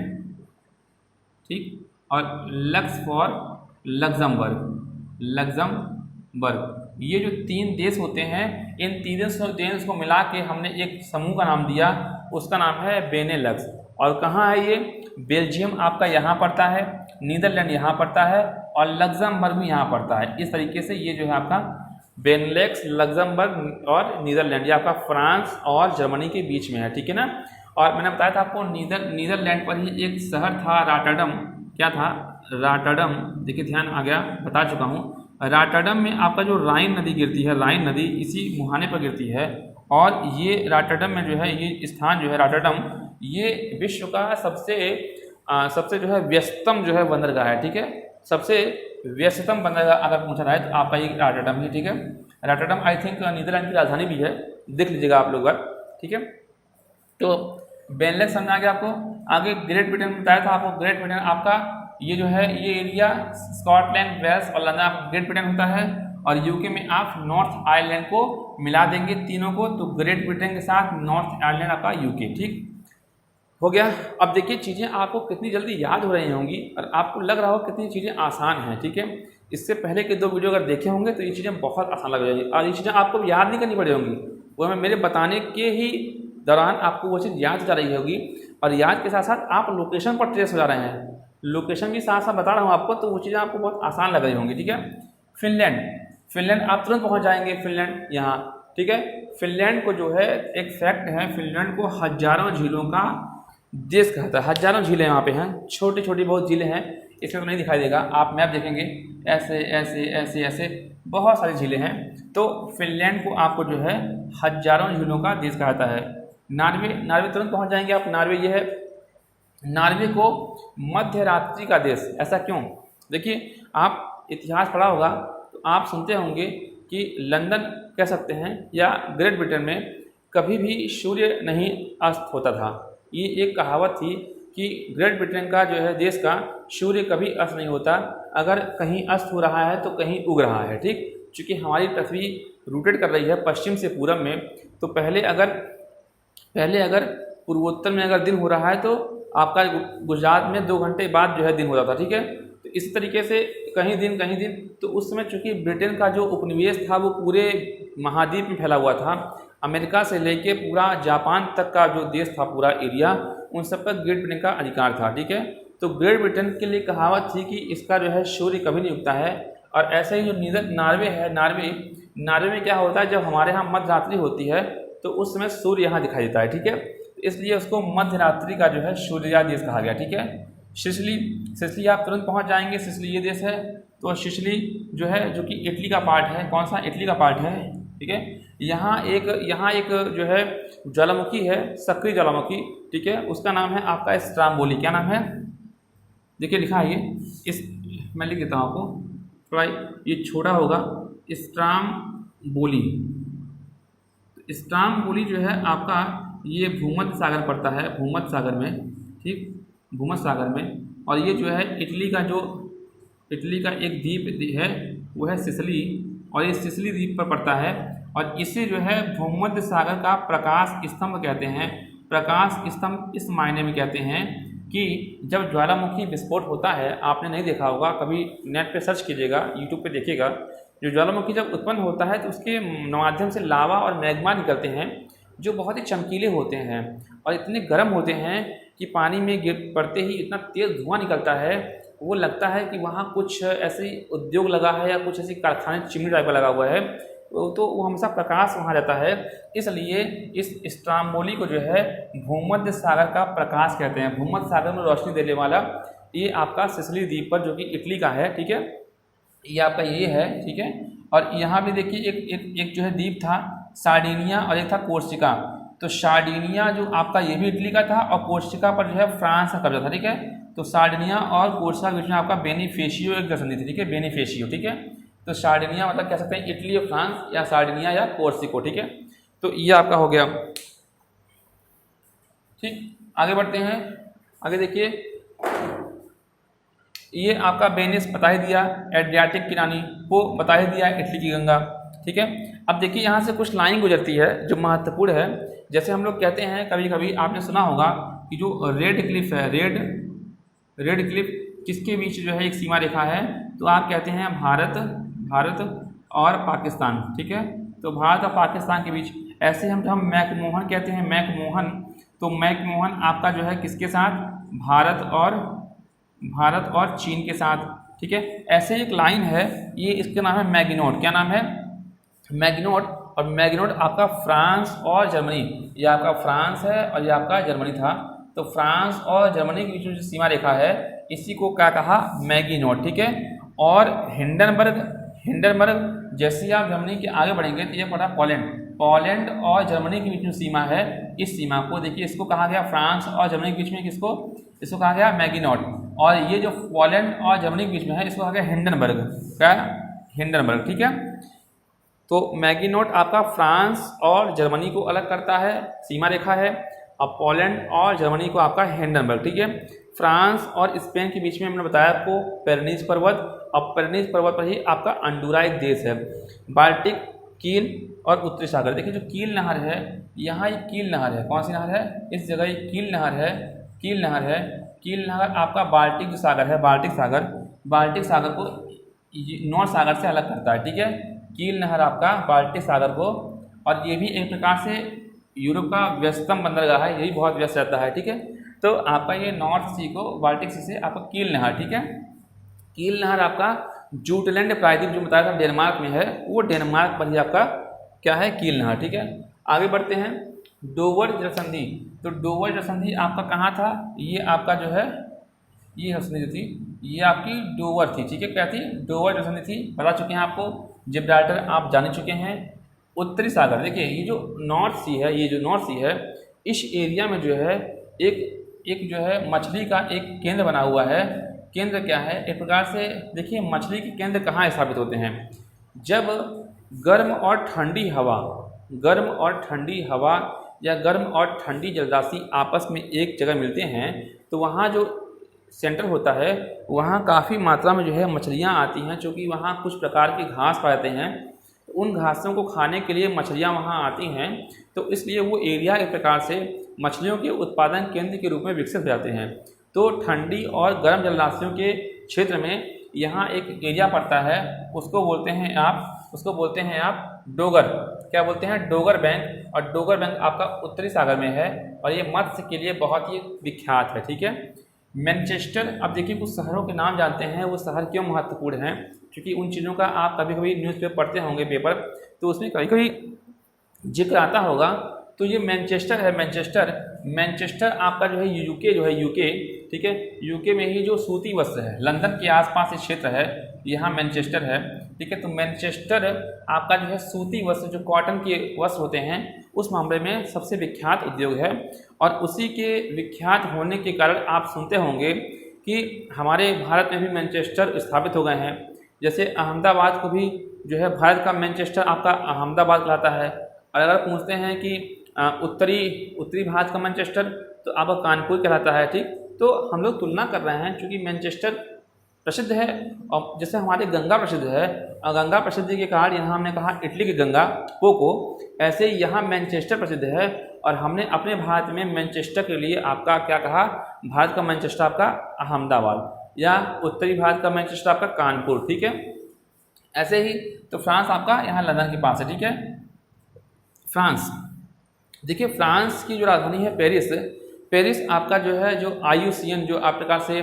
ठीक, और लक्स फॉर लग्जमबर्ग, ये जो 3 देश होते हैं, इन 3 देश को मिला के हमने एक समूह का नाम दिया, उसका नाम है बेनेलक्स। और कहाँ है ये? बेल्जियम आपका यहाँ पड़ता है, नीदरलैंड यहाँ पड़ता है और लग्जमबर्ग भी यहाँ पड़ता है। इस तरीके से ये जो है आपका बेनेलक्स, लग्जमबर्ग और नीदरलैंड, ये आपका फ्रांस और जर्मनी के बीच में है, ठीक है ना। और मैंने बताया था आपको नीदरलैंड पर ही एक शहर था रॉटरडम। क्या था? रॉटरडम। देखिए ध्यान आ गया, बता चुका हूँ। रॉटरडम में आपका जो राइन नदी गिरती है, राइन नदी इसी मुहाने पर गिरती है। और ये रॉटरडम में जो है ये स्थान जो है रॉटरडम, ये विश्व का सबसे जो है व्यस्तम जो है बंदरगाह है, ठीक है। सबसे व्यस्तम बंदरगाह अगर पूछा जाए तो आपका ये रॉटरडम ही, ठीक है। रॉटरडम आई थिंक नीदरलैंड की राजधानी भी है, देख लीजिएगा आप लोग, ठीक है। तो बेनेलक्स समझ आ गया आपको। आगे ग्रेट ब्रिटेन बताया था आपको। ग्रेट ब्रिटेन आपका ये जो है ये एरिया स्कॉटलैंड, वेल्स और लंदन आपका ग्रेट ब्रिटेन होता है। और यूके में आप नॉर्थ आयरलैंड को मिला देंगे तीनों को, तो ग्रेट ब्रिटेन के साथ नॉर्थ आयरलैंड आपका यूके, ठीक हो गया। अब देखिए चीज़ें आपको कितनी जल्दी याद हो रही होंगी और आपको लग रहा हो कितनी चीज़ें आसान हैं, ठीक है। इससे पहले के 2 वीडियो अगर देखे होंगे तो ये चीज़ें बहुत आसान लग जाएंगी और ये चीज़ें आपको याद नहीं करनी पड़ी होंगी, वो मैं मेरे बताने के ही दौरान आपको वो चीज़ याद जा रही होगी। और याद के साथ साथ आप लोकेशन पर ट्रेस हो जा रहे हैं, लोकेशन भी साथ साथ बता रहा हूँ आपको, तो वो चीज़ें आपको बहुत आसान लग रही होंगी, ठीक है। फिनलैंड आप तुरंत पहुँच जाएंगे, फिनलैंड यहाँ, ठीक है। फिनलैंड को जो है एक फैक्ट है, फिनलैंड को हजारों झीलों का देश कहता है। हजारों झीलें यहाँ पे हैं, छोटी छोटी बहुत झीलें हैं, इसमें तो नहीं दिखाई देगा, आप मैप देखेंगे ऐसे ऐसे ऐसे ऐसे बहुत सारी झीलें हैं। तो फिनलैंड को आपको जो है हजारों झीलों का देश कहता है। नार्वे तुरंत पहुँच जाएंगे आप। नार्वे ये है, नार्वे को मध्य रात्रि का देश, ऐसा क्यों? देखिए आप इतिहास पढ़ा होगा तो आप सुनते होंगे कि लंदन कह सकते हैं या ग्रेट ब्रिटेन में कभी भी सूर्य नहीं अस्त होता था। ये एक कहावत थी कि ग्रेट ब्रिटेन का जो है देश का सूर्य कभी अस्त नहीं होता, अगर कहीं अस्त हो रहा है तो कहीं उग रहा है, ठीक। चूँकि हमारी पृथ्वी रोटेट कर रही है पश्चिम से पूरब में, तो पहले अगर पूर्वोत्तर में अगर दिन हो रहा है तो आपका गुजरात में 2 घंटे बाद जो है दिन हो रहा था, ठीक है। तो इस तरीके से कहीं दिन, तो उस समय चूँकि ब्रिटेन का जो उपनिवेश था वो पूरे महाद्वीप में फैला हुआ था, अमेरिका से लेके पूरा जापान तक का जो देश था, पूरा एरिया, उन सब पर ग्रेट ब्रिटेन का अधिकार था, ठीक है। तो ग्रेट ब्रिटेन के लिए कहावत थी कि इसका जो है सूर्य कभी नहीं उगता है। और ऐसे ही जो नार्वे है, नार्वे में क्या होता है, जब हमारे यहाँ मध्य रात्रि होती है तो उस समय सूर्य यहाँ दिखाई देता है, ठीक है। इसलिए उसको मध्य रात्रि का जो है सूर्योदय देश कहा गया, ठीक है। सिसिली आप तुरंत पहुँच जाएंगे, सिसिली ये देश है। तो सिसिली जो है, जो कि इटली का पार्ट है, कौन सा? इटली का पार्ट है, ठीक है। यहाँ एक जो है ज्वालामुखी है, सक्रिय ज्वालामुखी, ठीक है, उसका नाम है आपका स्ट्राम्बोली। क्या नाम है? देखिए लिखा है ये, मैं लिख देता हूँ आपको, थोड़ा ये छोटा होगा, स्ट्राम्बोली। स्ट्राम्बोली जो है आपका ये भूमध्य सागर पड़ता है, भूमध्य सागर में, ठीक, भूमध्य सागर में। और ये जो है इटली का एक द्वीप है, वो है सिसिली, और ये सिसिली द्वीप पर पड़ता है। और इसे जो है भूमध्य सागर का प्रकाश स्तंभ कहते हैं। प्रकाश स्तंभ इस मायने में कहते हैं कि जब ज्वालामुखी विस्फोट होता है, आपने नहीं देखा होगा, कभी नेट पे सर्च कीजिएगा, यूट्यूब पे देखिएगा, जो ज्वालामुखी जब उत्पन्न होता है तो उसके माध्यम से लावा और मैग्मा निकलते हैं, जो बहुत ही चमकीले होते हैं और इतने गर्म होते हैं कि पानी में गिर पड़ते ही इतना तेज़ धुआं निकलता है, वो लगता है कि वहाँ कुछ ऐसे उद्योग लगा है या कुछ ऐसी कारखाने, चिमनी टाइप का लगा हुआ है, तो वो हमेशा प्रकाश वहाँ जाता है। इसलिए इस स्ट्राम्बोली को जो है भूमध्य सागर का प्रकाश कहते हैं, भूमध्य सागर में रोशनी देने वाला। ये आपका सिसिली द्वीप पर, जो कि इटली का है, ठीक है, ये आपका ये है, ठीक है। और यहाँ भी देखिए एक जो है द्वीप था सार्डिनिया और एक था कोर्सिका। तो सार्डिनिया जो आपका ये भी इटली का था और कोर्सिका पर जो है फ्रांस का कब्जा था, ठीक है। तो सार्डिनिया और कोर्सिका के बीच में आपका बेनिफेशियो एक संधि थी, ठीक है, बेनिफेशियो, ठीक है। तो सार्डिनिया मतलब कह सकते हैं इटली और फ्रांस, या सार्डिनिया या कोर्सिको, ठीक है। तो ये आपका हो गया, ठीक। आगे बढ़ते हैं, आगे देखिए, ये आपका वेनिस बता ही दिया, एड्रियाटिक की रानी को बता ही दिया, इटली की गंगा, ठीक है। अब देखिए यहाँ से कुछ लाइन गुजरती है जो महत्वपूर्ण है। जैसे हम लोग कहते हैं, कभी कभी आपने सुना होगा कि जो रेड क्लिफ है, रेड क्लिफ किसके बीच जो है एक सीमा रेखा है, तो आप कहते हैं भारत और पाकिस्तान, ठीक है। तो भारत और पाकिस्तान के बीच ऐसे जब हम मैकमोहन कहते हैं, मैकमोहन, तो मैकमोहन आपका जो है किसके साथ, भारत और चीन के साथ, ठीक है। ऐसे एक लाइन है, ये इसका नाम है मैगिनोट। क्या नाम है, मैगिनोट। और मैगिनोट आपका फ्रांस और जर्मनी, ये आपका फ्रांस है और ये आपका जर्मनी था। तो फ्रांस और जर्मनी के बीच में जो सीमा रेखा है इसी को क्या कहा, मैगिनोट, ठीक है। और हिंडनबर्ग जैसे आप जर्मनी के आगे बढ़ेंगे तो ये पड़ा पोलैंड और जर्मनी के बीच में सीमा है, इस सीमा को देखिए, इसको कहा गया फ्रांस और जर्मनी के बीच में इसको कहा गया मैगिनोट। और ये जो पोलैंड और जर्मनी के बीच में है इसको कहा गया हिंडनबर्ग, क्या, हिंडनबर्ग, ठीक है। तो मैगिनोट आपका फ्रांस और जर्मनी को अलग करता है, सीमा रेखा है। अब पोलैंड और जर्मनी को आपका हिंडनबर्ग, ठीक है। फ्रांस और स्पेन के बीच में हमने बताया आपको पेरेनीज पर्वत। अब पेरेनीज पर्वत पर ही आपका अंडोरा एक देश है। बाल्टिक, कील और उत्तरी सागर। देखिए जो कील नहर है, यहाँ एक कील नहर है, कौन सी नहर है, इस जगह एक कील नहर है, कील नहर आपका बाल्टिक जो सागर है, बाल्टिक सागर को नॉर्थ सागर से अलग करता है, ठीक है। कील नहर आपका बाल्टिक सागर को, और ये भी एक प्रकार से यूरोप का व्यस्तम बंदरगाह है, यही बहुत व्यस्त रहता है, ठीक है। तो आपका ये नॉर्थ सी को बाल्टिक सी से आपका कील नहर, ठीक है। कील नहर आपका जूटलैंड प्रायद्वीप जो बताया था डेनमार्क में है, वो डेनमार्क पर ही आपका क्या है, कील नहर, ठीक है। आगे बढ़ते हैं, डोवर जलसंधि। तो डोवर जलसंधि आपका कहाँ था, ये आपका जो है, ये हंसनी जो थी ये आपकी डोवर थी, ठीक है। क्या थी, डोवर जलसंधि थी, बता चुके हैं आपको। जिब्राल्टर आप जान चुके हैं। उत्तरी सागर, देखिए ये जो नॉर्थ सी है, ये जो नॉर्थ सी है, इस एरिया में जो है एक जो है मछली का एक केंद्र बना हुआ है। केंद्र क्या है, एक प्रकार से देखिए मछली के केंद्र कहाँ स्थापित होते हैं, जब गर्म और ठंडी हवा या गर्म और ठंडी जलराशि आपस में एक जगह मिलते हैं, तो वहाँ जो सेंटर होता है वहाँ काफ़ी मात्रा में जो है मछलियाँ आती हैं, क्योंकि वहाँ कुछ प्रकार के घास पाते हैं, तो उन घासों को खाने के लिए मछलियाँ वहाँ आती हैं। तो इसलिए वो एरिया एक प्रकार से मछलियों के उत्पादन केंद्र के रूप में विकसित हो जाते हैं। तो ठंडी और गर्म जलराशियों के क्षेत्र में यहाँ एक एरिया पड़ता है, उसको बोलते हैं आप डोगर, क्या बोलते हैं, डोगर बैंक। और डोगर बैंक आपका उत्तरी सागर में है और ये मत्स्य के लिए बहुत ही विख्यात है, ठीक है। मैनचेस्टर, अब देखिए कुछ शहरों के नाम जानते हैं, वो शहर क्यों महत्वपूर्ण हैं, क्योंकि उन चीज़ों का आप कभी कभी न्यूज़पेपर पढ़ते होंगे पेपर, तो उसमें कभी कभी जिक्र आता होगा। तो ये मैनचेस्टर है, मैनचेस्टर आपका जो है यूके, ठीक है। यूके में ही जो सूती वस्त्र है, लंदन के आसपास एक क्षेत्र है, यहाँ मैनचेस्टर है, ठीक है। तो मैनचेस्टर आपका जो है सूती वस्त्र, जो कॉटन के वस्त्र होते हैं, उस मामले में सबसे विख्यात उद्योग है। और उसी के विख्यात होने के कारण आप सुनते होंगे कि हमारे भारत में भी मैनचेस्टर स्थापित हो गए हैं। जैसे अहमदाबाद को भी जो है भारत का मैनचेस्टर आपका अहमदाबाद कहलाता है। और अगर पूछते हैं कि उत्तरी भारत का मैनचेस्टर, तो आपका कानपुर कहलाता है, ठीक। तो हम लोग तुलना कर रहे हैं, क्योंकि मैनचेस्टर प्रसिद्ध है, और जैसे हमारी गंगा प्रसिद्ध है, और गंगा प्रसिद्धि के कारण यहाँ हमने कहा इटली की गंगा पोको, ऐसे ही यहाँ मैनचेस्टर प्रसिद्ध है। और हमने अपने भारत में मैनचेस्टर के लिए आपका क्या कहा, भारत का मैनचेस्टर आपका अहमदाबाद, या उत्तरी भारत का मैनचेस्टर आपका कानपुर, ठीक है। ऐसे ही तो फ्रांस आपका यहाँ लंदन के पास है, ठीक है। फ्रांस, देखिए फ्रांस की जो राजधानी है पेरिस आपका जो है, जो IUCN, जो आप प्रकार से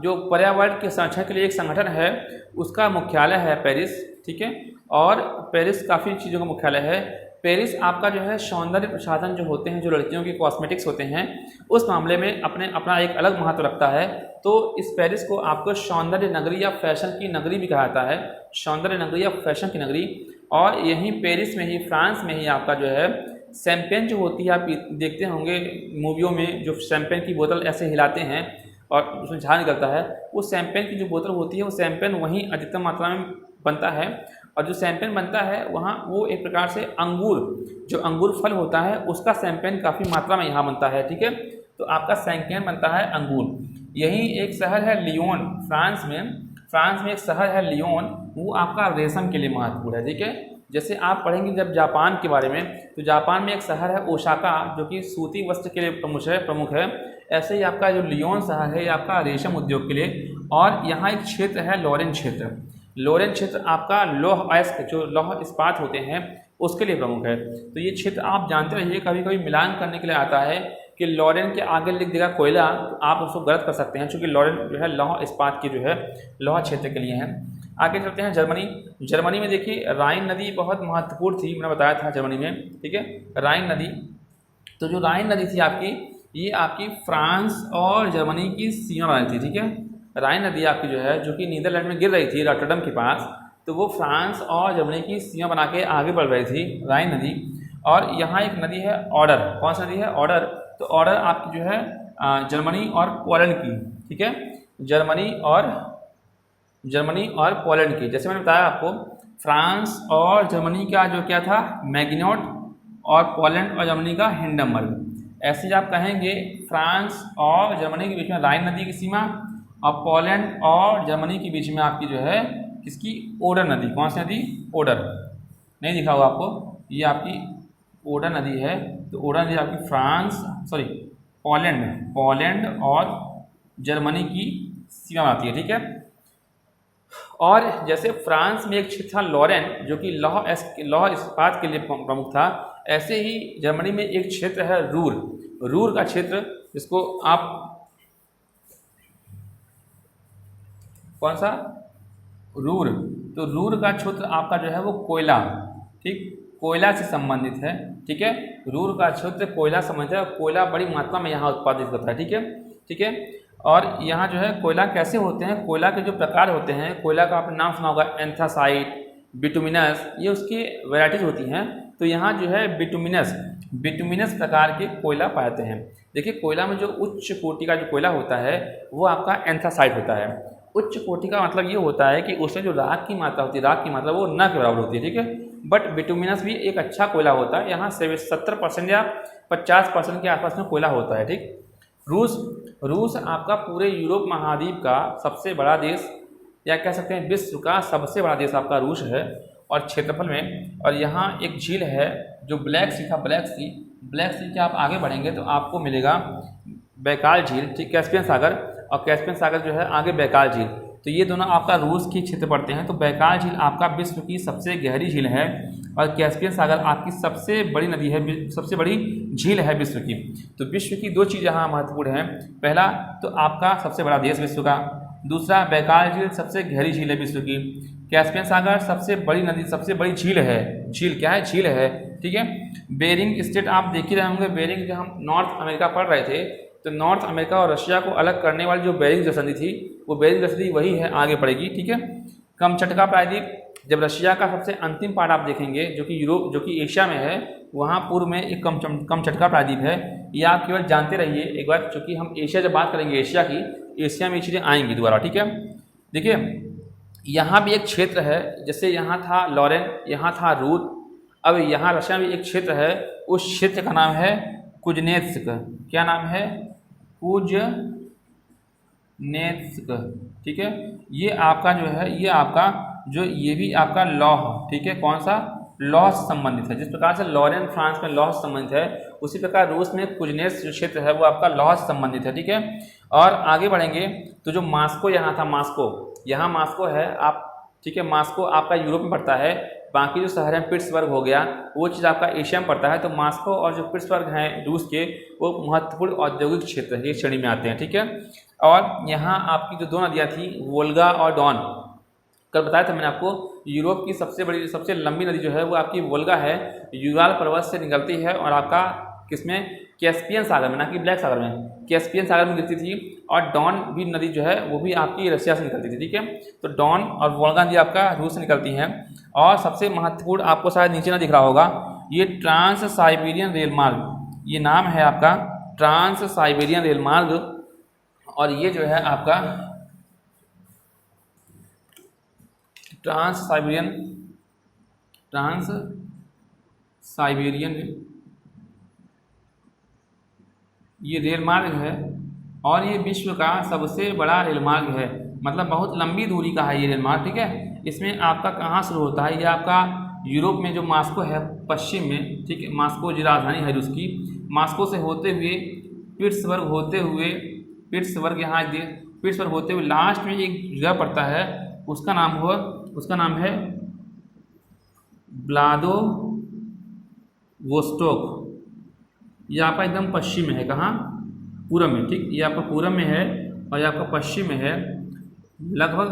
जो पर्यावरण के संरक्षण के लिए एक संगठन है, उसका मुख्यालय है पेरिस, ठीक है। और पेरिस काफ़ी चीज़ों का मुख्यालय है। पेरिस आपका जो है सौंदर्य प्रसाधन जो होते हैं, जो लड़कियों के कॉस्मेटिक्स होते हैं, उस मामले में अपना एक अलग महत्व रखता है। तो इस पेरिस को आपको सौंदर्य नगरी या फैशन की नगरी भी कहा जाता है, सौंदर्य नगरी या फैशन की नगरी। और यहीं पेरिस में ही, फ्रांस में ही आपका जो है शैंपेन जो होती है, आप देखते होंगे मूवियों में, जो शैंपेन की बोतल ऐसे हिलाते हैं और उसमें झाग निकलता है, वो शैंपेन की जो बोतल होती है, वो शैंपेन वहीं अधिकतम मात्रा में बनता है। और जो शैंपेन बनता है वहाँ, वो एक प्रकार से जो अंगूर फल होता है, उसका शैंपेन काफ़ी मात्रा में यहाँ बनता है, ठीक है। तो आपका शैंपेन बनता है अंगूर। यही एक शहर है लियोन, फ्रांस में एक शहर है लियोन, वो आपका रेशम के लिए महत्वपूर्ण है, ठीक है। जैसे आप पढ़ेंगे जब जापान के बारे में, तो जापान में एक शहर है ओसाका, जो कि सूती वस्त्र के लिए प्रमुख है। ऐसे ही आपका जो लियोन शहर है, ये आपका रेशम उद्योग के लिए। और यहाँ एक क्षेत्र है लॉरेन क्षेत्र। लोरेन क्षेत्र आपका लौह अयस्क जो लौह इस्पात होते हैं उसके लिए प्रमुख है। तो ये क्षेत्र आप जानते रहिए, कभी कभी मिलान करने के लिए आता है कि लोरेन के आगे लिख देगा कोयला, तो आप उसको गलत कर सकते हैं, क्योंकि लोरेन जो है लौह इस्पात की जो है लौह क्षेत्र के लिए है। आगे चलते हैं जर्मनी। जर्मनी में देखिए राइन नदी बहुत महत्वपूर्ण थी, मैंने बताया था जर्मनी में, ठीक है, राइन नदी। तो जो राइन नदी थी आपकी, ये आपकी फ्रांस और जर्मनी की सीमा बनाई थी, ठीक है। राइन नदी आपकी जो है, जो कि नीदरलैंड में गिर रही थी रॉटरडम के पास, तो वो फ्रांस और जर्मनी की सीमा बना के आगे बढ़ रही थी राइन नदी। और यहाँ एक नदी है ऑडर, कौन सी नदी है? ऑडर। तो ऑडर आपकी जो है जर्मनी और पोलैंड की, ठीक है, जर्मनी और पोलैंड की। जैसे मैंने बताया आपको, फ्रांस और जर्मनी का जो क्या था, मैगिनोट, और पोलैंड और जर्मनी का हिंडनबर्ग। ऐसे आप कहेंगे फ्रांस और जर्मनी के बीच में राइन नदी की सीमा, और पोलैंड और जर्मनी के बीच में आपकी जो है किसकी? ओडर नदी। कौन सी नदी? ओडर। नहीं दिखा होगा आपको, ये आपकी ओडर नदी है। तो ओडर नदी आपकी पोलैंड और जर्मनी की सीमा बनाती है, ठीक है। और जैसे फ्रांस में एक क्षेत्र था लोरेन, जो कि लौह इस्पात के लिए प्रमुख था, ऐसे ही जर्मनी में एक क्षेत्र है रूर का क्षेत्र, जिसको आप कौन सा? रूर। तो रूर का क्षेत्र आपका जो है वो कोयला, ठीक, कोयला से संबंधित है, ठीक है। रूर का क्षेत्र कोयला संबंधित है, कोयला बड़ी मात्रा में यहाँ उत्पादित होता है, ठीक है। और यहाँ जो है कोयला कैसे होते हैं, कोयला के जो प्रकार होते हैं, कोयला का आपने नाम सुना होगा, एंथ्रासाइट, बिटुमिनस, ये उसकी वैराइटीज होती हैं। तो यहाँ जो है बिटुमिनस प्रकार के कोयला पाते हैं। देखिए, कोयला में जो उच्च कोटि का जो कोयला होता है वो आपका एंथ्रासाइट होता है। उच्च कोटि का मतलब ये होता है कि उसमें जो राख की मात्रा होती है, राख की मात्रा वो न के बराबर होती है, ठीक है। बट बिटुमिनस भी एक अच्छा कोयला होता है, यहाँ 70% या 50% के आसपास में कोयला होता है, ठीक। रूस आपका पूरे यूरोप महाद्वीप का सबसे बड़ा देश, या कह सकते हैं विश्व का सबसे बड़ा देश आपका रूस है, और क्षेत्रफल में। और यहाँ एक झील है जो ब्लैक सी के आप आगे बढ़ेंगे तो आपको मिलेगा बैकाल झील, ठीक, कैस्पियन सागर, और कैस्पियन सागर जो है आगे बैकाल झील। तो ये दोनों आपका रूस की क्षेत्र पड़ते हैं। तो बैकाल झील आपका विश्व की सबसे गहरी झील है, और कैस्पियन सागर आपकी सबसे बड़ी नदी है, सबसे बड़ी झील है विश्व की। तो विश्व की दो चीज़ यहाँ महत्वपूर्ण हैं। पहला तो आपका सबसे बड़ा देश विश्व का, दूसरा बैकाल झील सबसे गहरी झील है विश्व की, कैस्पियन सागर सबसे बड़ी नदी, सबसे बड़ी झील है। झील क्या है? झील है, ठीक है। बेरिंग स्टेट आप देख ही रहे होंगे, बेरिंग जो हम नॉर्थ अमेरिका पढ़ रहे थे, तो नॉर्थ अमेरिका और रशिया को अलग करने वाली जो बेरिंग जलसंधि थी, वो बेरिंग जलसंधि वही है, आगे पड़ेगी, ठीक है। कमचटका प्रायद्वीप, जब रशिया का सबसे अंतिम पार्ट आप देखेंगे जो कि एशिया में है, वहाँ पूर्व में एक कमचटका प्रायद्वीप है। ये आप केवल जानते रहिए एक बार, चूँकि हम एशिया जब बात करेंगे एशिया की, एशिया में ये चीज़ें आएंगी दोबारा, ठीक है। देखिए, यहाँ भी एक क्षेत्र है, जैसे यहाँ था लोरेन, यहाँ था रूर, अब यहाँ रशिया में एक क्षेत्र है, उस क्षेत्र का नाम है कुजनेत्स्क। क्या नाम है? कुजनेत्स्क, ठीक है। ये आपका जो है, ये भी आपका लौह, ठीक है, कौन सा? लौह से संबंधित है। जिस प्रकार से लोरेन फ्रांस में लौह से संबंधित है, उसी प्रकार रूस में कुजनेत्स्क जो क्षेत्र है वो आपका लौह से संबंधित है, ठीक है। और आगे बढ़ेंगे तो जो मास्को यहाँ था, यहाँ मास्को है आप, ठीक है, मास्को आपका यूरोप में पड़ता है। बाकी जो शहर है पिट्सबर्ग हो गया, वो चीज़ आपका एशिया में पड़ता है। तो मास्को और जो पिट्सबर्ग हैं रूस के, वो महत्वपूर्ण औद्योगिक क्षेत्र है, ये श्रेणी में आते हैं, ठीक है। और यहाँ आपकी जो दो नदियाँ थी, वोल्गा और डॉन, कल बताया था मैंने आपको, यूरोप की सबसे लंबी नदी जो है वो आपकी वोल्गा है, यूराल पर्वत से निकलती है, और आपका किसमें? कैस्पियन सागर में, ना कि ब्लैक सागर में, कैस्पियन सागर में गिरती थी। और डॉन भी नदी जो है वो भी आपकी रशिया से निकलती थी, ठीक है। तो डॉन और वोल्गा नदी आपका रूस से निकलती हैं। और सबसे महत्वपूर्ण, आपको शायद नीचे ना दिख रहा होगा, ये ट्रांस साइबेरियन रेल मार्ग, ये नाम है आपका ट्रांस साइबेरियन रेल मार्ग। और ये जो है आपका ट्रांस साइबेरियन ये रेल मार्ग है, और ये विश्व का सबसे बड़ा रेल मार्ग है, मतलब बहुत लंबी दूरी का है ये रेल मार्ग, ठीक है। इसमें आपका कहाँ शुरू होता है? ये आपका यूरोप में जो मास्को है पश्चिम में, ठीक है, मास्को जो राजधानी है उसकी, मास्को से होते हुए पिट्सबर्ग होते हुए लास्ट में एक जगह पड़ता है, उसका नाम हुआ उसका नाम है व्लादिवोस्टोक। ये आपका एकदम पश्चिम में है, कहाँ? पूरब में, ठीक। ये आपका पूरब में है और ये आपका पश्चिम में है, लगभग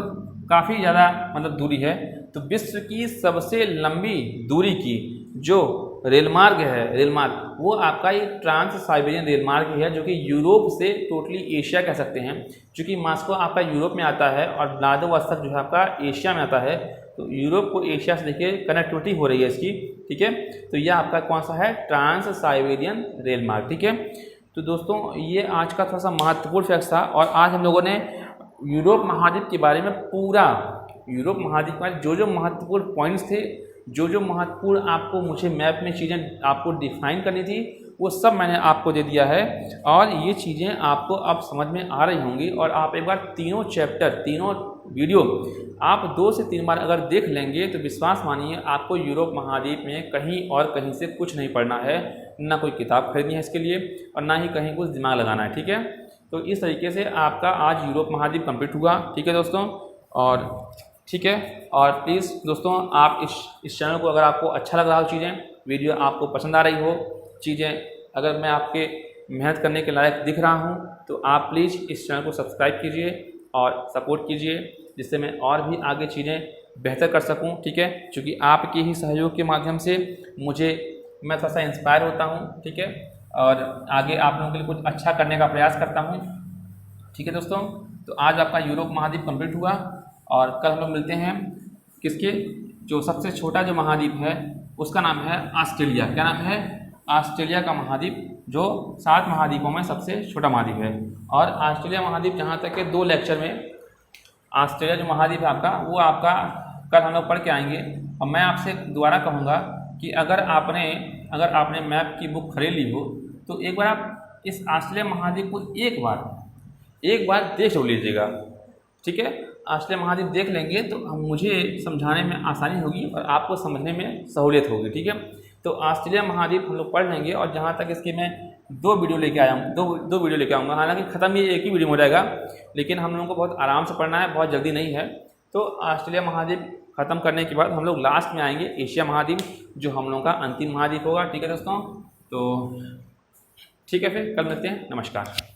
काफ़ी ज़्यादा मतलब दूरी है। तो विश्व की सबसे लंबी दूरी की जो रेलमार्ग है, रेलमार्ग, वो आपका ये ट्रांस साइबेरियन रेलमार्ग ही है, जो कि यूरोप से टोटली एशिया कह सकते हैं। चूँकि मॉस्को आपका यूरोप में आता है और व्लादिवोस्टोक जो है आपका एशिया में आता है, तो यूरोप को एशिया से देखिए कनेक्टिविटी हो रही है इसकी, ठीक है। तो यह आपका कौन सा है? ट्रांस साइबेरियन रेलमार्ग, ठीक है। तो दोस्तों ये आज का थोड़ा सा महत्वपूर्ण फैक्ट था और आज हम लोगों ने यूरोप महाद्वीप के बारे में पूरा यूरोप महाद्वीप में जो महत्वपूर्ण पॉइंट्स थे, जो महत्वपूर्ण आपको मुझे मैप में चीज़ें आपको डिफाइन करनी थी, वो सब मैंने आपको दे दिया है और ये चीज़ें आपको अब समझ में आ रही होंगी। और आप एक बार तीनों चैप्टर, तीनों वीडियो आप 2 से 3 बार अगर देख लेंगे तो विश्वास मानिए आपको यूरोप महाद्वीप में कहीं और कहीं से कुछ नहीं पढ़ना है, ना कोई किताब खरीदनी है इसके लिए और ना ही कहीं कुछ दिमाग लगाना है, ठीक है। तो इस तरीके से आपका आज यूरोप महाद्वीप कंप्लीट हुआ, ठीक है दोस्तों। और ठीक है, और प्लीज़ दोस्तों आप इस चैनल को, अगर आपको अच्छा लग रहा हो चीज़ें, वीडियो आपको पसंद आ रही हो चीज़ें, अगर मैं आपके मेहनत करने के लायक दिख रहा हूं, तो आप प्लीज़ इस चैनल को सब्सक्राइब कीजिए और सपोर्ट कीजिए, जिससे मैं और भी आगे चीज़ें बेहतर कर सकूं, ठीक है। क्योंकि आपके ही सहयोग के माध्यम से मैं थोड़ा सा इंस्पायर होता हूं, ठीक है, और आगे आप लोगों के लिए कुछ अच्छा करने का प्रयास करता हूं, ठीक है दोस्तों। तो आज आपका यूरोप महाद्वीप कंप्लीट हुआ और कल हम लोग मिलते हैं किसके? जो सबसे छोटा जो महाद्वीप है उसका नाम है ऑस्ट्रेलिया। क्या नाम है? ऑस्ट्रेलिया का महाद्वीप, जो 7 महाद्वीपों में सबसे छोटा महाद्वीप है। और ऑस्ट्रेलिया महाद्वीप जहाँ तक है 2 लेक्चर में ऑस्ट्रेलिया जो महाद्वीप है आपका, वो आपका कल हम लोग पढ़ के आएंगे। और मैं आपसे दोबारा कहूँगा कि अगर आपने मैप की बुक खरीद ली हो तो एक बार आप इस ऑस्ट्रेलिया महाद्वीप को एक बार देख लीजिएगा, ठीक है। ऑस्ट्रेलिया महाद्वीप देख लेंगे तो मुझे समझाने में आसानी होगी और आपको समझने में सहूलियत होगी, ठीक है। तो ऑस्ट्रेलिया महाद्वीप हम लोग पढ़ लेंगे और जहाँ तक इसकी मैं 2 वीडियो लेके आया हूँ, दो वीडियो लेके आऊँगा। हालांकि ख़त्म ये एक ही वीडियो में हो जाएगा, लेकिन हम लोगों को बहुत आराम से पढ़ना है, बहुत जल्दी नहीं है। तो ऑस्ट्रेलिया महाद्वीप ख़त्म करने के बाद हम लोग लास्ट में आएंगे एशिया महाद्वीप, जो हम लोगों का अंतिम महाद्वीप होगा, ठीक है दोस्तों। तो ठीक है, फिर कल मिलते हैं, नमस्कार।